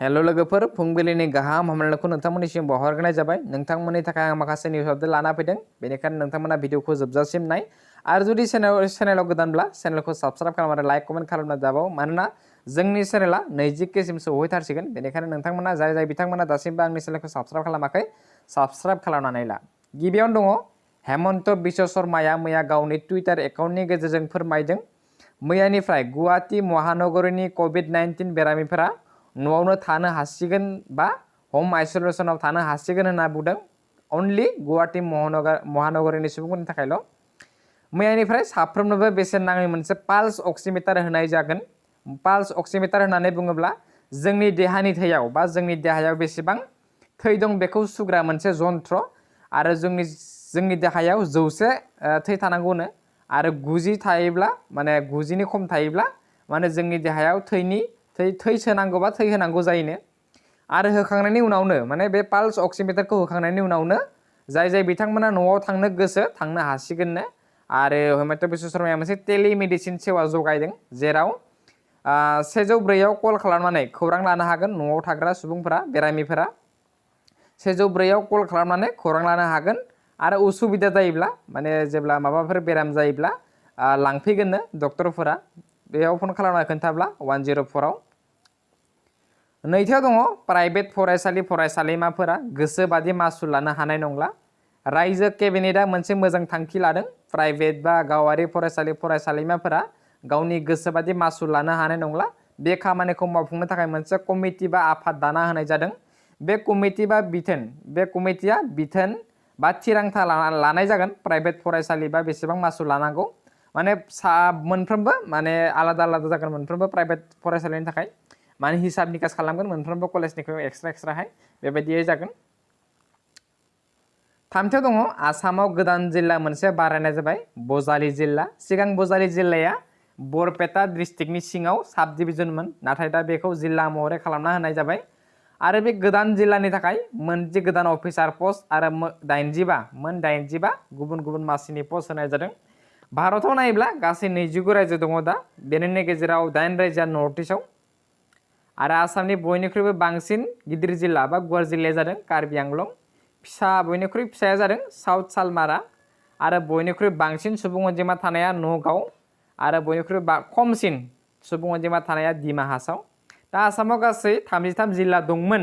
Hello लोगोफोर फुंबिलिनि गाहाम हामलायनायखौ नोंथांमोननिसिम बावहरग्रोनाय जाबाय। नोंथांमोननि थाखाय आं माखासे निउस आपडेट लाना फैदों, बेनिखायनो नोंथांमोना भिडिअखौ जोबजासिम नाय आरो जुदि चेनेलाव गोदानब्ला चेनेलखौ साबस्क्राइब खालामनानै लाइक कमेन्ट खालामना जाबाव, मानोना जोंनि चेनेला 20K सिम सौहैथारसिगोन। बेनिखायनो नोंथांमोना जाय बिथांमोना दासिमबो आंनि चेनेलखौ साबस्क्राइब खालामाखै, साबस्क्राइब खालामनानै ला। गिबियावनो दङ हेमन्त बिश्व शर्माया मैया गावनि टुइटार एकाउन्टनि गेजेरजों फोरमायदों मैयानिफ्राय गुवाहाटी महानगरनि कोविड-19 बेरामिफोरा न'आवनो थानो हासिगोन बा हम आइसोलेसनाव थानो हासिगोन होनना बुंदों। अनलि गुवाहाटी महानगरनि सुबुंफोरनि थाखायल'। मैयानिफ्राय साफ्रोमनोबो बेसेन नाङै मोनसे पाल्स अक्सिमिटार होनाय जागोन। पाल्स अक्सिमिटार होननानै बुङोब्ला जोंनि देहानि थैयाव बा जोंनि देहायाव बेसेबां थै दं बेखौ सुग्रा मोनसे जन्त्र, आरो जोंनि देहायाव 100 थै थानांगौनो, आरो 90 थायोब्ला माने 90नि खम थायोब्ला माने जोंनि देहायाव थै सोनांगौबा थै होनांगौ जायोनो। आरो होखांनायनि उनावनो माने बे पाल्स अक्सिमिटारखौ होखांनायनि उनावनो जाय बिथांमोना न'आव थांनो गोसो थांनो हासिगोननो। आरो हेमन्त बिश्व शर्माया मोनसे टेलिमेडिसिन सेवा जगायदों, जेराव 104आव कल खालामनानै खौरां लानो हागोन। न'आव थाग्रा सुबुंफोरा, बेरामिफोरा 104आव कल खालामनानै खौरां लानो हागोन। आरो उसुबिदा जायोब्ला माने जेब्ला माबाफोर बेराम जायोब्ला लांफैगोननो डक्टरफोरा, बेयाव फन खालामना खोन्थाब्ला 104आव। नैथियाव दङ प्राइभेट फरायसालि फरायसालिमाफोरा गोसोबादि मासुल लानो हानाय नंला। रायजो केबिनेटआ मोनसे मोजां थांखि लादों। प्राइभेट बा गावारि फरायसालि फरायसालिमाफोरा गावनि गोसोबादि मासुल लानो हानाय नंला। बे खामानिखौ मावफुंनो थाखाय मोनसे कमिटि बा आफाद दाना होनाय जादों। बे कमिटिया बिथोन बा थिरांथा लानाय जागोन प्राइभेट फरायसालि बा बेसेबां मासुल लानांगौ। माने मोनफ्रोमबो माने आलादा आलादा जागोन मोनफ्रोमबो प्राइभेट फरायसालिनि थाखाय, माने हिसाब निकास खालामगोन मोनफ्रोमबो कलेजनिखौ एक्सट्राहाय, बेबायदियै जागोन। थामथियाव दङ आसामाव गोदान जिल्ला मोनसे बारायनाय जाबाय, बजालि जिल्ला। सिगां बजालि जिल्लाया बरपेटा डिस्ट्रिक्टनि सिङाव साब डिभिजनमोन, नाथाय दा बेखौ जिल्ला महरै खालामना होनाय जाबाय। आरो बे गोदान जिल्लानि थाखाय मोनसे गोदान अफिसार पस्ट आरो 85 गुबुन गुबुन मासिनि पस्ट होनाय जादों। भारताव नायोब्ला गासै 29 रायजो दङ दा, बेनिनो गेजेराव 8 रायजोआ नर्थ इस्टआव। आरो आसामनि बयनिख्रुइबो बांसिन गिदिर जिल्ला बा गुवार जिल्लाया जादों कार्बि आंलं। बयनिख्रुइ फिसाया जादों साउथ सालमारा। आरो बयनिख्रुइ बांसिन सुबुं अनजिमा थानाया नगाव, आरो बयनिख्रुइ खमसिन सुबुं अनजिमा थानाया डिमा हासाव। दा आसामाव गासै 33 जिल्ला दंमोन,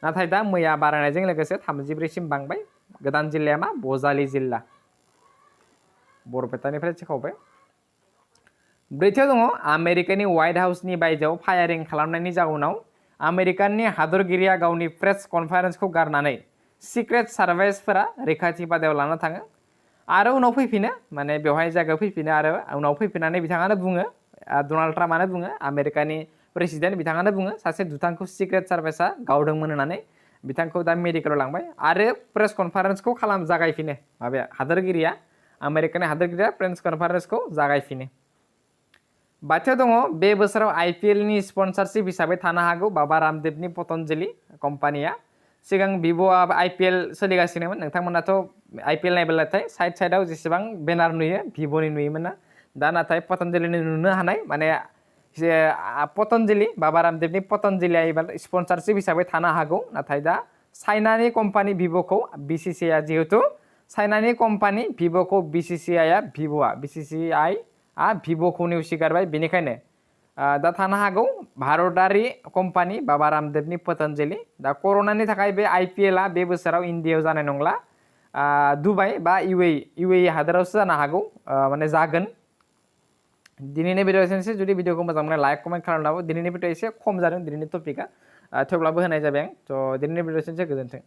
नाथाय दा मैया बारायनायजों लोगोसे 34 सिम बांबाय। गोदान जिल्लाया मा? बजालि जिल्ला, बरपेटानिफ्राय थिखावबाय। ब्रैथियाव दङ आमेरिकानि व्हाइट हाउसनि बायजोआव फायारिं खालामनायनि जाउनाव आमेरिकानि हादरगिरिया गावनि प्रेस कनफारेन्सखौ गारनानै सिक्रेट सार्भिसफोरा रैखाथि बादायाव लाना थाङो आरो उनाव फैफिनो, माने बेवहाय जायगायाव फैफिनो आरो उनाव फैफिननानै बिथाङानो बुङो, डनाल्ड ट्राम्पआनो बुङो, आमेरिकानि प्रेसिडेन्ट बिथाङानो बुङो सासे दुथांखौ सिक्रेट सार्भिसआ गावदोंमोन होननानै बिथांखौ दा मेडिकेलाव लांबाय आरो प्रेस कनफारेन्सखौ जागायफिनो। माबाया हादरगिरिया, आमेरिकानि हादरगिरिया प्रेस कनफारेन्सखौ जागायफिनो। बाथियाव दङ बे बोसोराव आइपिएलनि स्पन्सरशिप हिसाबै थानो हागौ बाबा रामदेवनि पतंजलि कम्पानिया। सिगां भिभ'आ आइपिएल सोलिगासिनोमोन, नोंथांमोनाथ' आइपिएल नायब्लाथाय साइडआव जेसेबां बेनार नुयो भिभ'नि नुयोमोन ना, दा नाथाय पतंजलिनि नुनो हानाय, माने पतंजलि बाबा रामदेवनि पतंजलिया एबार स्पन्सरशिप हिसाबै थानो हागौ। नाथाय दा चाइनानि कम्पानि भिभ'खौ बिसिसिआइआ, जिहेतु चाइनानि कम्पानि भिभ'खौ बिसिसिआइआ भिभ'खौ नेवसिगारबाय, बेनिखायनो दा थानो हागौ भारतारि कम्पानि बाबा रामदेवनि पतंजलि। दा कर'नानि थाखाय बे आइपिएलआ बे बोसोराव इन्डियायाव जानाय नंला, दुबाइ बा इउएइ हादोरावसो जानो हागौ, माने जागोन। दिनैनि भिडिअ एसेनोसै। जुदि भिडिअखौ मोजां मोनो लाइक कमेन्ट खालामनांगौ। दिनैनि भिडिअ एसे खम जादों दिनैनि टपिकआ, थेवब्लाबो होनाय जाबाय आं। थ' दिनैनि भिडिअ एसेनोसै, गोजोन्थों।